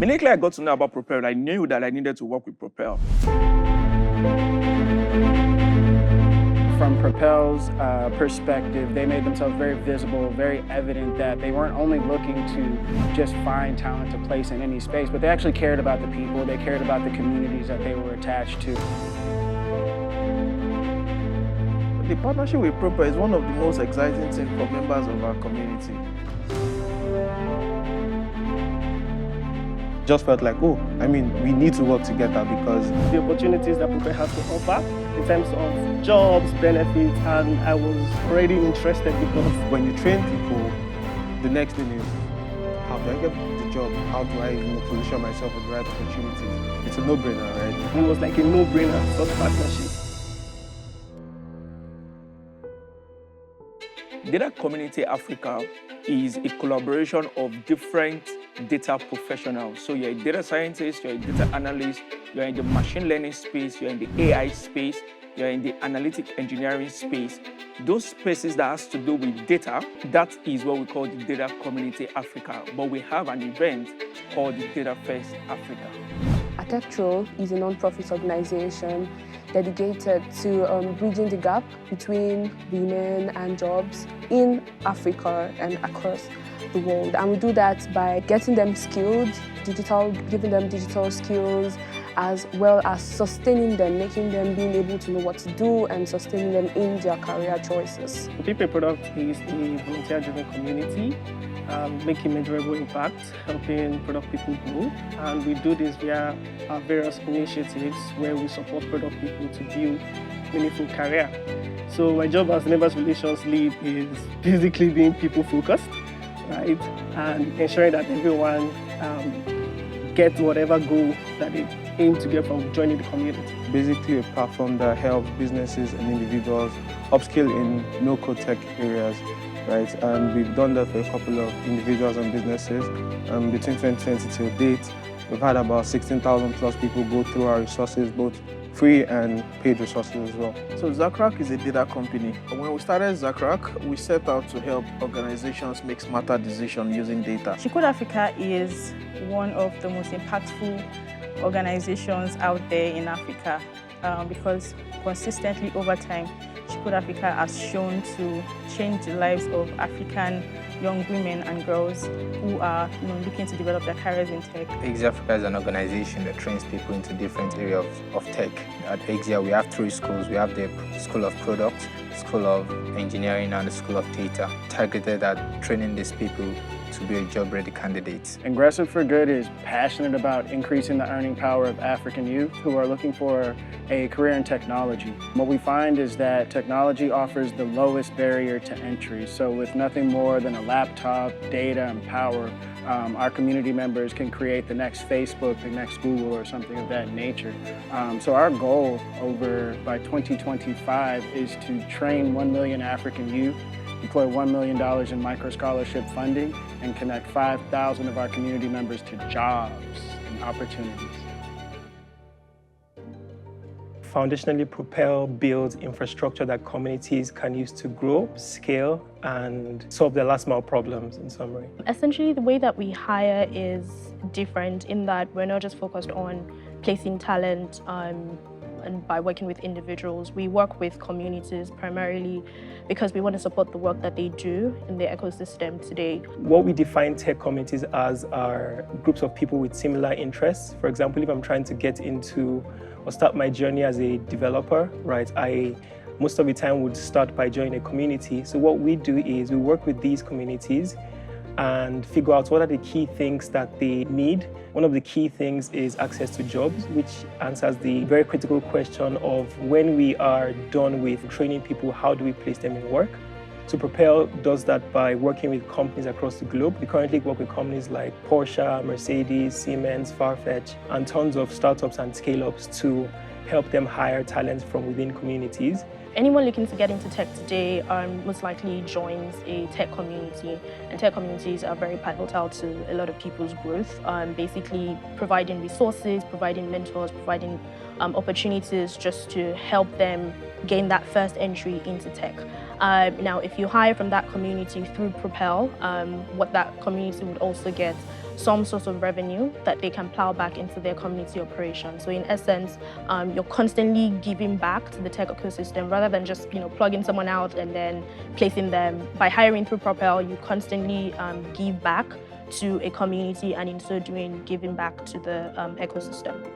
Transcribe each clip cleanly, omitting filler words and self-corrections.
Immediately I got to know about Propel, I knew that I needed to work with Propel. From Propel's perspective, they made themselves very visible, very evident that they weren't only looking to just find talent to place in any space, but they actually cared about the people, they cared about the communities that they were attached to. The partnership with Propel is one of the most exciting things for members of our community. Just felt like, we need to work together because the opportunities that Propel has to offer in terms of jobs, benefits, and I was already interested because when you train people, the next thing is, how do I get the job? How do I position myself with the right opportunities? It's a no-brainer, right? It was like a no-brainer such partnership. Data Community Africa is a collaboration of different data professionals. So you're a data scientist, you're a data analyst, you're in the machine learning space, you're in the AI space, you're in the analytic engineering space. Those spaces that has to do with data, that is what we call the Data Community Africa. But we have an event called the Data Fest Africa. Atectro is a non-profit organization dedicated to bridging the gap between women and jobs in Africa and across the world. And we do that by getting them skilled, giving them digital skills, as well as sustaining them, making them being able to know what to do and sustaining them in their career choices. Propel Product is a volunteer-driven community making measurable impact, helping product people grow. And we do this via our various initiatives where we support product people to build meaningful career. So my job as Neighbors Relations Lead is basically being people-focused, right? And ensuring that everyone gets whatever goal that they aim to get from joining the community. Basically a platform that helps businesses and individuals upskill in no-code tech areas. Right, and we've done that for a couple of individuals and businesses. Between 2020 till date, we've had about 16,000 plus people go through our resources, both free and paid resources as well. So Zacrack is a data company. When we started Zacrack, we set out to help organizations make smarter decisions using data. She-Code Africa is one of the most impactful organizations out there in Africa because consistently over time, She-Code Africa has shown to change the lives of African young women and girls who are looking to develop their careers in tech. Exia Africa is an organization that trains people into different areas of tech. At Exia, we have 3 schools. We have the School of Product, School of Engineering, and the School of Data, targeted at training these people to be a job-ready candidate. Aggressive for Good is passionate about increasing the earning power of African youth who are looking for a career in technology. What we find is that technology offers the lowest barrier to entry. So with nothing more than a laptop, data, and power, our community members can create the next Facebook, the next Google, or something of that nature. So our goal by 2025 is to train 1 million African youth, deploy $1 million in micro-scholarship funding, and connect 5,000 of our community members to jobs and opportunities. Foundationally, Propel builds infrastructure that communities can use to grow, scale, and solve their last-mile problems, in summary. Essentially, the way that we hire is different in that we're not just focused on placing talent and by working with individuals. We work with communities primarily because we want to support the work that they do in their ecosystem today. What we define tech communities as are groups of people with similar interests. For example, if I'm trying to get into or start my journey as a developer, right, I most of the time would start by joining a community. So what we do is we work with these communities and figure out what are the key things that they need. One of the key things is access to jobs, which answers the very critical question of when we are done with training people, how do we place them in work? So Propel does that by working with companies across the globe. We currently work with companies like Porsche, Mercedes, Siemens, Farfetch, and tons of startups and scale-ups to help them hire talent from within communities. Anyone looking to get into tech today most likely joins a tech community, and tech communities are very pivotal to a lot of people's growth, basically providing resources, providing mentors, providing opportunities just to help them gain that first entry into tech. Now, if you hire from that community through Propel, what that community would also get some sort of revenue that they can plow back into their community operation. So in essence, you're constantly giving back to the tech ecosystem rather than just plugging someone out and then placing them. By hiring through Propel, you constantly give back to a community, and in so doing, giving back to the ecosystem.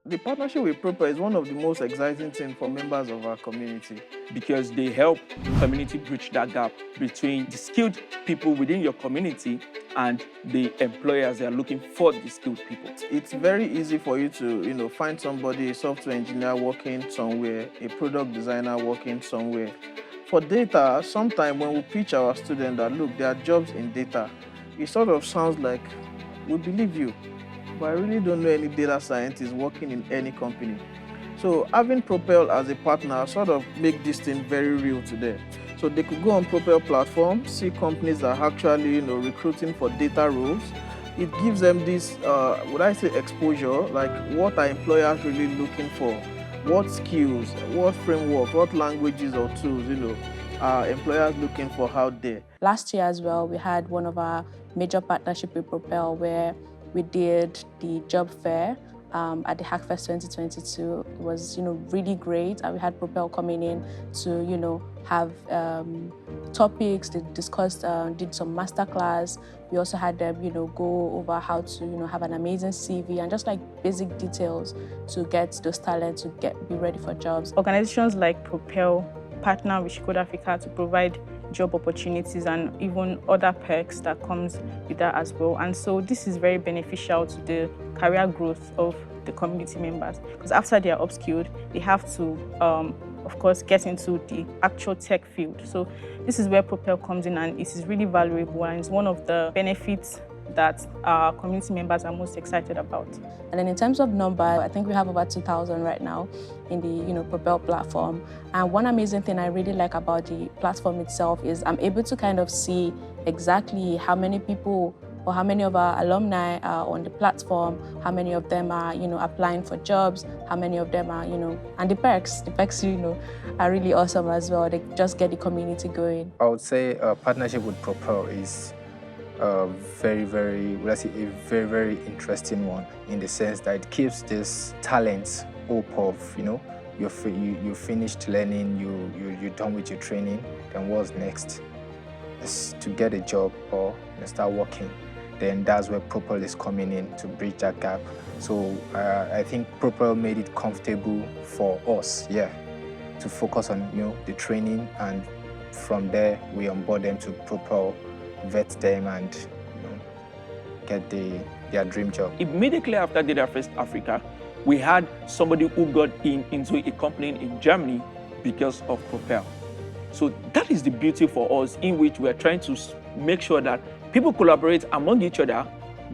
The partnership with Propel is one of the most exciting things for members of our community. Because they help community bridge that gap between the skilled people within your community and the employers that are looking for the skilled people. It's very easy for you to find somebody, a software engineer working somewhere, a product designer working somewhere. For data, sometimes when we pitch our students that, look, there are jobs in data, it sort of sounds like, we believe you, but I really don't know any data scientists working in any company. So having Propel as a partner sort of make this thing very real to them. So they could go on Propel platform, see companies that are actually recruiting for data roles. It gives them this, would I say, exposure, like what are employers really looking for? What skills, what frameworks, what languages or tools, are employers looking for out there? Last year as well, we had one of our major partnership with Propel where we did the job fair at the Hackfest 2022. It was, really great. And we had Propel coming in to, have topics. They discussed, did some masterclass. We also had them, go over how to, have an amazing CV and just like basic details to get those talents to be ready for jobs. Organizations like Propel partner with Code Africa to provide job opportunities and even other perks that comes with that as well. And so this is very beneficial to the career growth of the community members, because after they are upskilled, they have to, of course, get into the actual tech field. So this is where Propel comes in, and it is really valuable, and it's one of the benefits that our community members are most excited about. And then in terms of number, I think we have over 2,000 right now in the Propel platform. And one amazing thing I really like about the platform itself is I'm able to kind of see exactly how many people or how many of our alumni are on the platform, how many of them are, applying for jobs, how many of them are, and the perks, are really awesome as well. They just get the community going. I would say a partnership with Propel is very, very interesting one, in the sense that it keeps this talent hope of, you finished learning, you're done with your training, then what's next? Is to get a job or start working. Then that's where Propel is coming in to bridge that gap. So I think Propel made it comfortable for us, to focus on the training, and from there we onboard them to Propel, vet them, and get their dream job. Immediately after Data First Africa, we had somebody who got into a company in Germany because of Propel. So that is the beauty for us, in which we are trying to make sure that people collaborate among each other,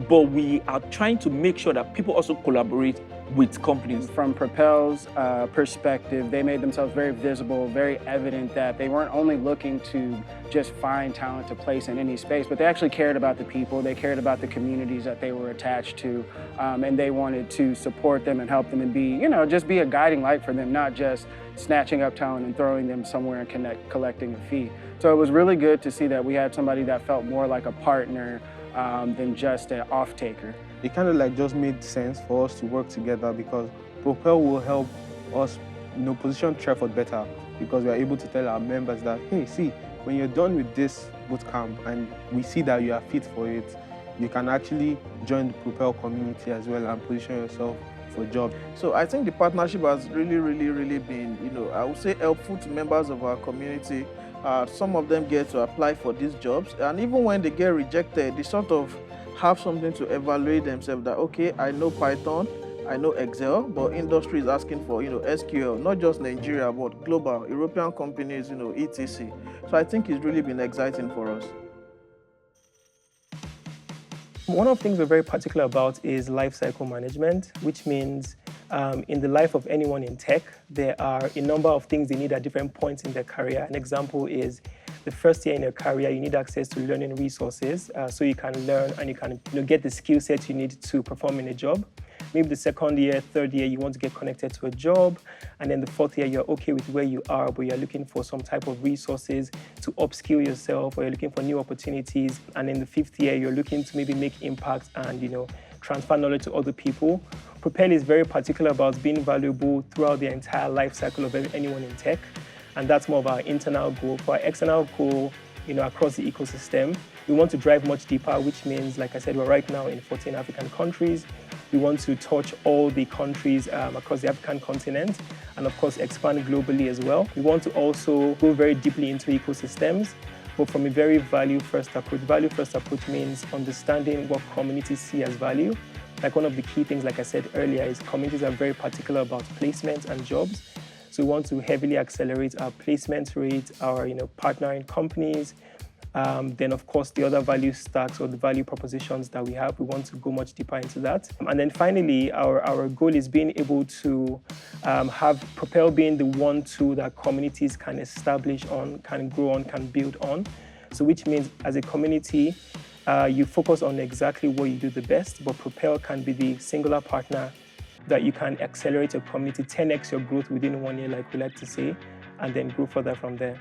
but we are trying to make sure that people also collaborate with companies. From Propel's perspective, they made themselves very visible, very evident that they weren't only looking to just find talent to place in any space, but they actually cared about the people, they cared about the communities that they were attached to, and they wanted to support them and help them and be, just be a guiding light for them, not just snatching up talent and throwing them somewhere and collecting a fee. So it was really good to see that we had somebody that felt more like a partner than just an off-taker. It kind of just made sense for us to work together, because Propel will help us position Treford better, because we are able to tell our members that, hey, see, when you're done with this bootcamp and we see that you are fit for it, you can actually join the Propel community as well and position yourself for a job. So I think the partnership has really been, I would say, helpful to members of our community. Some of them get to apply for these jobs, and even when they get rejected, they sort of have something to evaluate themselves that, okay, I know Python, I know Excel, but industry is asking for, SQL, not just Nigeria, but global, European companies, etc. So I think it's really been exciting for us. One of the things we're very particular about is life cycle management, which means in the life of anyone in tech, there are a number of things they need at different points in their career. An example is the first year in your career, you need access to learning resources so you can learn and you can get the skill set you need to perform in a job. Maybe the second year, third year, you want to get connected to a job. And then the fourth year, you're okay with where you are, but you're looking for some type of resources to upskill yourself, or you're looking for new opportunities. And in the fifth year, you're looking to maybe make impact and, transfer knowledge to other people. Propel is very particular about being valuable throughout the entire life cycle of anyone in tech. And that's more of our internal goal. For our external goal, across the ecosystem, we want to drive much deeper, which means, like I said, we're right now in 14 African countries. We want to touch all the countries across the African continent and, of course, expand globally as well. We want to also go very deeply into ecosystems, but from a very value-first approach. Value-first approach means understanding what communities see as value. Like one of the key things, like I said earlier, is communities are very particular about placements and jobs. So we want to heavily accelerate our placement rate, our partnering companies. Then, of course, the other value stacks or the value propositions that we have, we want to go much deeper into that. And then finally, our goal is being able to have Propel being the one tool that communities can establish on, can grow on, can build on. So which means as a community, you focus on exactly what you do the best, but Propel can be the singular partner that you can accelerate your community, 10x your growth within 1 year, like we like to say, and then grow further from there.